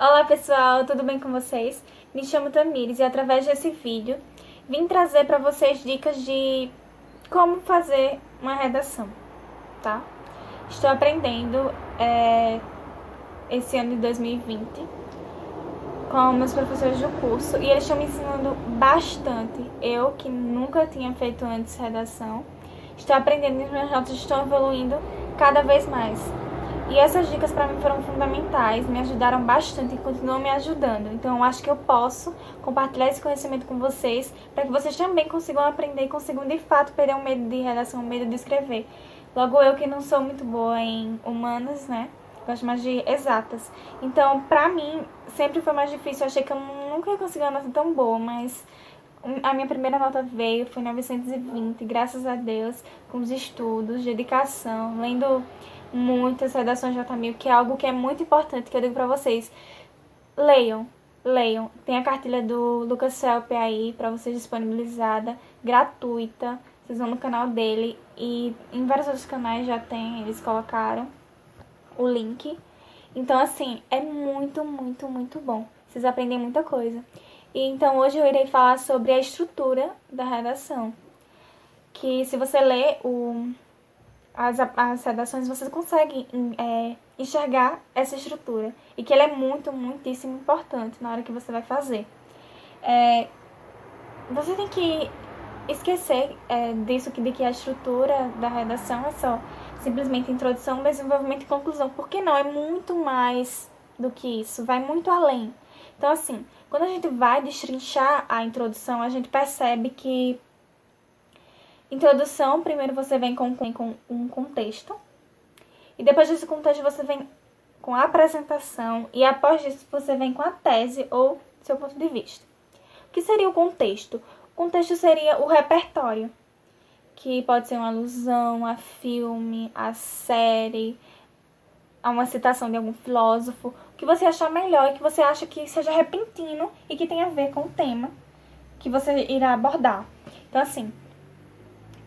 Olá pessoal, tudo bem com vocês? Me chamo Tamires e através desse vídeo vim trazer para vocês dicas de como fazer uma redação, tá? Estou aprendendo esse ano de 2020 com meus professores do curso e eles estão me ensinando bastante. Eu, que nunca tinha feito antes redação, estou aprendendo e as minhas notas estão evoluindo cada vez mais. E essas dicas para mim foram fundamentais, me ajudaram bastante e continuam me ajudando. Então eu acho que eu posso compartilhar esse conhecimento com vocês para que vocês também consigam aprender e consigam de fato perder o medo de redação, o medo de escrever. Logo eu que não sou muito boa em humanas, né? Gosto mais de exatas. Então, pra mim, sempre foi mais difícil. Eu achei que eu nunca ia conseguir uma nota tão boa, mas a minha primeira nota veio, foi 920, graças a Deus, com os estudos, dedicação, lendo muitas redações de J1000, que é algo que é muito importante, que eu digo pra vocês. Leiam, leiam. Tem a cartilha do Lucas Selp aí, pra vocês disponibilizada, gratuita. Vocês vão no canal dele e em vários outros canais já tem, eles colocaram o link. Então, assim, é muito, muito, muito bom. Vocês aprendem muita coisa. E então, hoje eu irei falar sobre a estrutura da redação. Que se você ler as redações, você consegue enxergar essa estrutura. E que ela é muito, muitíssimo importante na hora que você vai fazer. Você tem que esquecer disso, de que a estrutura da redação é só simplesmente introdução, desenvolvimento e conclusão. Porque não, é muito mais do que isso, vai muito além. Então, assim, quando a gente vai destrinchar a introdução, a gente percebe que introdução, primeiro você vem com um contexto, e depois desse contexto você vem com a apresentação, e após isso você vem com a tese ou seu ponto de vista. O que seria o contexto? O contexto seria o repertório, que pode ser uma alusão a filme, a série, a uma citação de algum filósofo, o que você achar melhor e que você acha que seja repentino e que tenha a ver com o tema que você irá abordar. Então, assim,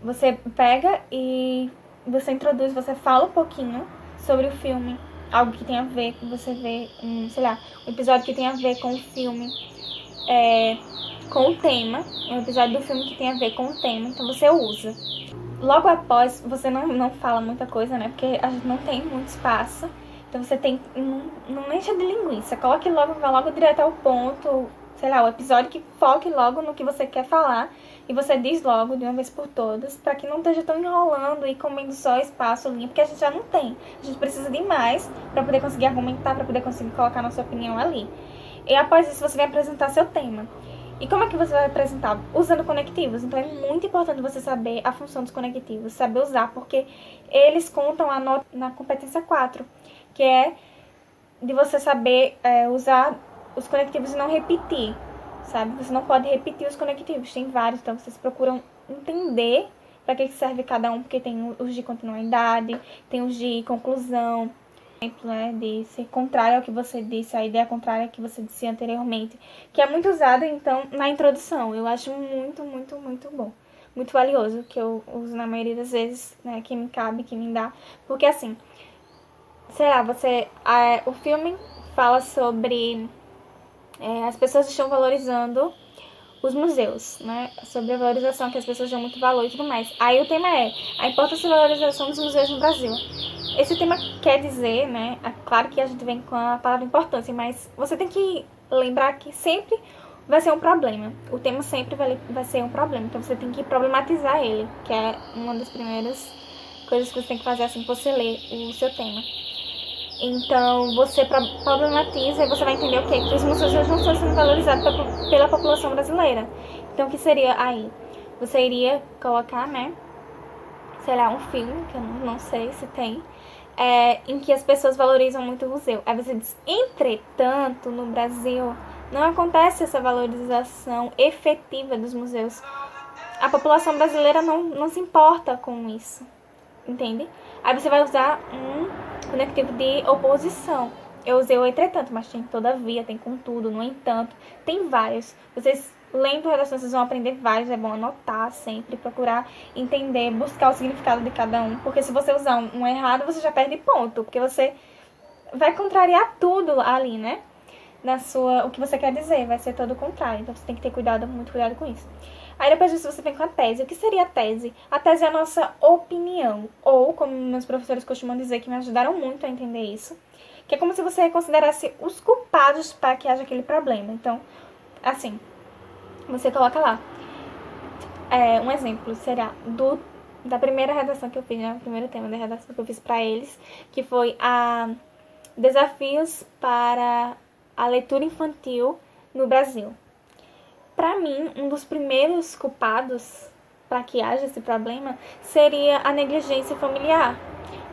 você pega e você introduz, você fala um pouquinho sobre o filme, algo que tem a ver com você ver, sei lá, um episódio que tem a ver com o filme, com o tema, um episódio do filme que tem a ver com o tema, então você usa. Logo após, você não fala muita coisa, né, porque a gente não tem muito espaço, então você tem, não encha de linguiça, coloque logo, vá logo direto ao ponto, sei lá, o episódio que foque logo no que você quer falar, e você diz logo, de uma vez por todas, para que não esteja tão enrolando e comendo só espaço, linha, porque a gente já não tem, a gente precisa de mais para poder conseguir argumentar, para poder conseguir colocar nossa opinião ali. E após isso, você vai apresentar seu tema. E como é que você vai apresentar? Usando conectivos. Então é muito importante você saber a função dos conectivos, saber usar, porque eles contam a nota na competência 4, que é de você saber usar os conectivos e não repetir, sabe? Você não pode repetir os conectivos, tem vários, então vocês procuram entender para que serve cada um, porque tem os de continuidade, tem os de conclusão, né, de ser contrário ao que você disse, a ideia contrária que você disse anteriormente, que é muito usado, então, na introdução. Eu acho muito, muito, muito bom. Muito valioso, que eu uso na maioria das vezes, né, que me cabe, que me dá. Porque, assim, sei lá, o filme fala sobre as pessoas estão valorizando os museus, né? Sobre a valorização, que as pessoas dão muito valor e tudo mais. Aí o tema é a importância da valorização dos museus no Brasil. Esse tema quer dizer, né? Claro que a gente vem com a palavra importância, mas você tem que lembrar que sempre vai ser um problema. O tema sempre vai ser um problema. Então você tem que problematizar ele, que é uma das primeiras coisas que você tem que fazer assim que você lê o seu tema. Então, você problematiza e você vai entender o quê? Que os museus não estão sendo valorizados pela população brasileira. Então, o que seria aí? Você iria colocar, né? Sei lá, um filme, que eu não sei se tem, em que as pessoas valorizam muito o museu. Aí você diz, entretanto, no Brasil, não acontece essa valorização efetiva dos museus. A população brasileira não se importa com isso. Entende? Aí você vai usar um conectivo de oposição. Eu usei o entretanto, mas tem todavia, tem contudo, no entanto, tem vários. Vocês lendo redações, vocês vão aprender vários, é bom anotar sempre, procurar entender, buscar o significado de cada um, porque se você usar um errado, você já perde ponto, porque você vai contrariar tudo ali, né? o que você quer dizer, vai ser todo o contrário. Então você tem que ter cuidado, muito cuidado com isso. Aí depois disso você vem com a tese. O que seria a tese? A tese é a nossa opinião, ou como meus professores costumam dizer, que me ajudaram muito a entender isso, que é como se você considerasse os culpados para que haja aquele problema. Então, assim, você coloca lá. Um exemplo seria da primeira redação que eu fiz, né? O primeiro tema da redação que eu fiz para eles, que foi desafios para a leitura infantil no Brasil. Para mim, um dos primeiros culpados para que haja esse problema seria a negligência familiar.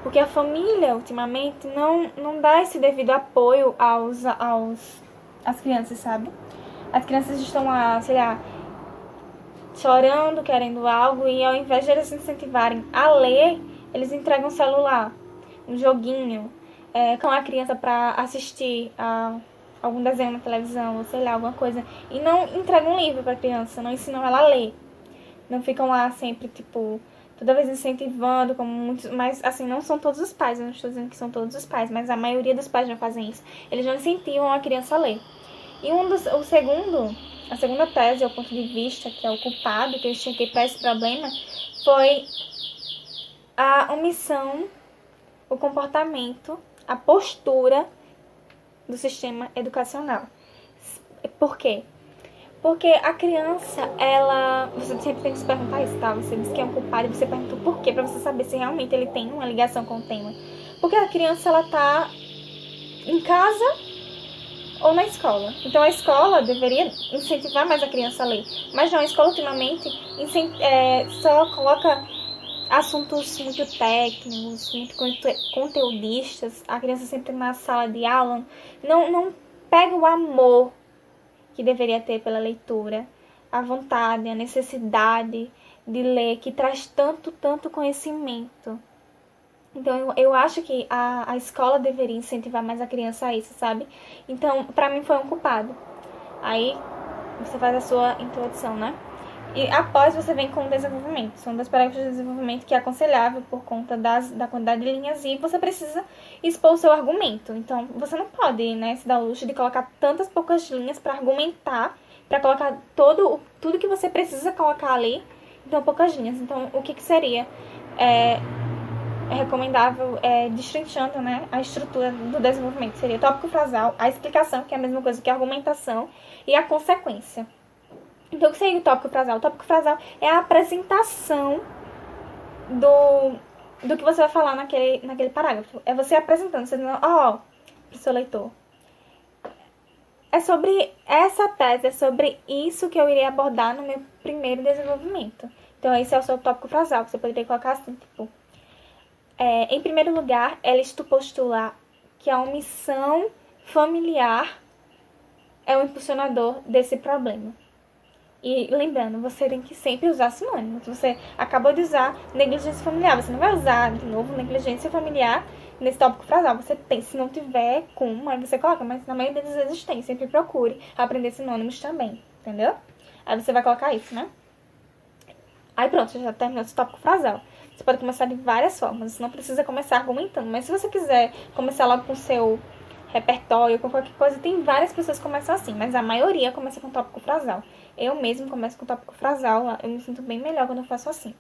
Porque a família, ultimamente, não dá esse devido apoio às crianças, sabe? As crianças estão lá, sei lá, chorando, querendo algo, e ao invés de eles se incentivarem a ler, eles entregam um celular, um joguinho, com a criança para assistir a algum desenho na televisão, ou sei lá, alguma coisa, e não entregam um livro para a criança, não ensinam ela a ler. Não ficam lá sempre, tipo, toda vez incentivando, como muitos, mas assim, não são todos os pais, eu não estou dizendo que são todos os pais, mas a maioria dos pais não fazem isso. Eles não incentivam a criança a ler. E a segunda tese, o ponto de vista, que é o culpado, que eu cheguei para esse problema, foi a omissão, o comportamento, a postura do sistema educacional. Por quê? Porque a criança, você sempre tem que se perguntar isso, tá? Você diz que é um culpado e você pergunta por quê, pra você saber se realmente ele tem uma ligação com o tema. Porque a criança, ela tá em casa ou na escola. Então a escola deveria incentivar mais a criança a ler. Mas não, a escola ultimamente só coloca assuntos muito técnicos, muito conteudistas. A criança sempre na sala de aula não pega o amor que deveria ter pela leitura, a vontade, a necessidade de ler, que traz tanto conhecimento. Então, eu acho que a escola deveria incentivar mais a criança a isso, sabe? Então, pra mim foi um culpado. Aí, você faz a sua introdução, né? E após você vem com o desenvolvimento. São 2 parágrafos de desenvolvimento que é aconselhável por conta da quantidade de linhas e você precisa expor o seu argumento. Então, você não pode, né, se dar o luxo de colocar tantas poucas linhas para argumentar, para colocar tudo que você precisa colocar ali, então poucas linhas. Então, o que seria? É recomendável, destrinchando, né, a estrutura do desenvolvimento. Seria tópico frasal, a explicação, que é a mesma coisa que a argumentação, e a consequência. Então, o que seria o tópico frasal? O tópico frasal é a apresentação do que você vai falar naquele parágrafo. É você apresentando, você dizendo, pro seu leitor. É sobre essa tese, é sobre isso que eu irei abordar no meu primeiro desenvolvimento. Então, esse é o seu tópico frasal. Você poderia colocar assim, tipo... em primeiro lugar, tu postular que a omissão familiar é o impulsionador desse problema. E lembrando, você tem que sempre usar sinônimos. Você acabou de usar negligência familiar, você não vai usar de novo negligência familiar nesse tópico frasal. Você tem, se não tiver como, aí você coloca, mas na maioria das vezes tem. Sempre procure aprender sinônimos também, entendeu? Aí você vai colocar isso, né? Aí pronto, já terminou esse tópico frasal. Você pode começar de várias formas, você não precisa começar argumentando. Mas se você quiser começar logo com o seu repertório, com qualquer coisa, tem várias pessoas que começam assim, mas a maioria começa com tópico frasal. Eu mesmo começo com tópico frasal, eu me sinto bem melhor quando eu faço assim.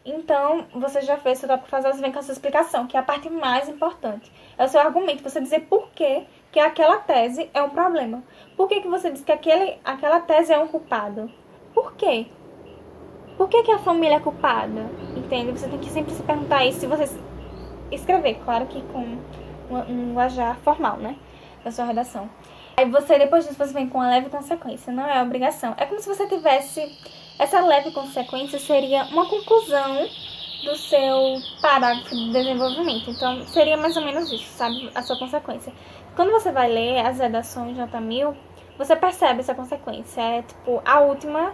Então, você já fez seu tópico frasal, você vem com a sua explicação, que é a parte mais importante. É o seu argumento, você dizer por que aquela tese é um problema. Por que você diz que aquela tese é um culpado? Por quê? Por que a família é culpada? Entende? Você tem que sempre se perguntar isso, se você escrever, claro que com um linguajar formal, né? Da sua redação. Aí depois disso, você vem com uma leve consequência, não é obrigação. É como se você tivesse... Essa leve consequência seria uma conclusão do seu parágrafo de desenvolvimento. Então, seria mais ou menos isso, sabe? A sua consequência. Quando você vai ler as redações J1000, você percebe essa consequência. É tipo a última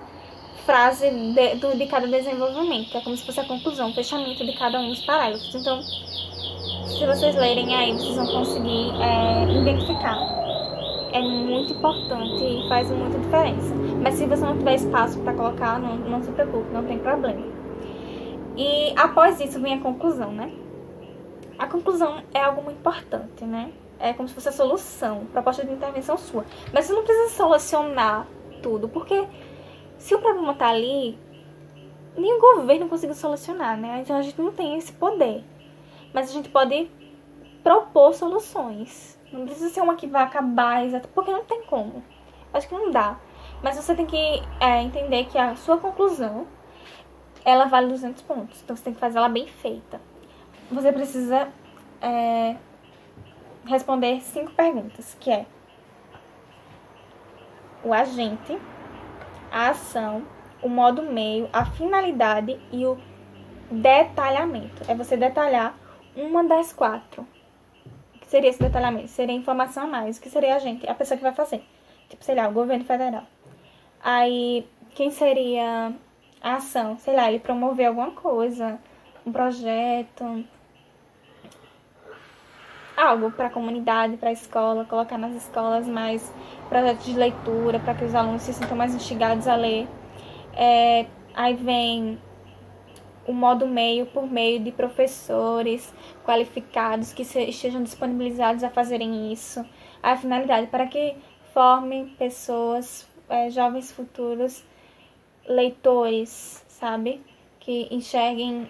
frase de cada desenvolvimento. É como se fosse a conclusão, o fechamento de cada um dos parágrafos. Então, se vocês lerem aí, vocês vão conseguir identificar. É muito importante e faz muita diferença. Mas se você não tiver espaço para colocar, não se preocupe, não tem problema. E após isso vem a conclusão, né? A conclusão é algo muito importante, né? é como se fosse a solução, proposta de intervenção sua. Mas você não precisa solucionar tudo, porque se o problema tá ali, nem o governo conseguiu solucionar, né? Então a gente não tem esse poder. Mas a gente pode propor soluções. Não precisa ser uma que vai acabar, porque não tem como. Acho que não dá. Mas você tem que entender que a sua conclusão, ela vale 200 pontos. Então você tem que fazer ela bem feita. Você precisa responder 5 perguntas, que é o agente, a ação, o modo meio, a finalidade e o detalhamento. É você detalhar uma das 4. O que seria esse detalhamento? Seria informação a mais. O que seria a gente? A pessoa que vai fazer. Tipo, sei lá, o governo federal. Aí, quem seria a ação? Sei lá, ele promover alguma coisa, um projeto, algo para a comunidade, para a escola, colocar nas escolas mais projetos de leitura, para que os alunos se sintam mais instigados a ler. Aí vem o modo meio, por meio de professores qualificados que estejam disponibilizados a fazerem isso. A finalidade, para que formem pessoas, jovens futuros leitores, sabe? Que enxerguem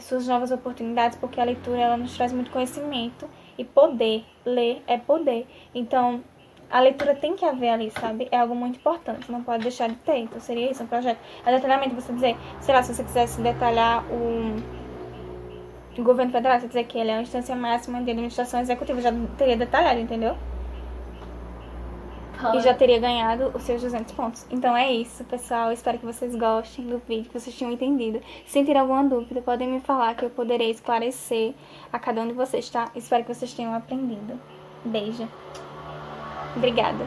suas novas oportunidades, porque a leitura ela nos traz muito conhecimento e poder. Ler é poder. Então, a leitura tem que haver ali, sabe? É algo muito importante, não pode deixar de ter. Então, seria isso, um projeto. É detalhamento, você dizer, sei lá, se você quisesse detalhar o governo federal, você dizer que ele é uma instância máxima de administração executiva, já teria detalhado, entendeu? E já teria ganhado os seus 200 pontos. Então é isso, pessoal. Espero que vocês gostem do vídeo, que vocês tenham entendido. Se terem alguma dúvida, podem me falar que eu poderei esclarecer a cada um de vocês, tá? Espero que vocês tenham aprendido. Beijo. Obrigada.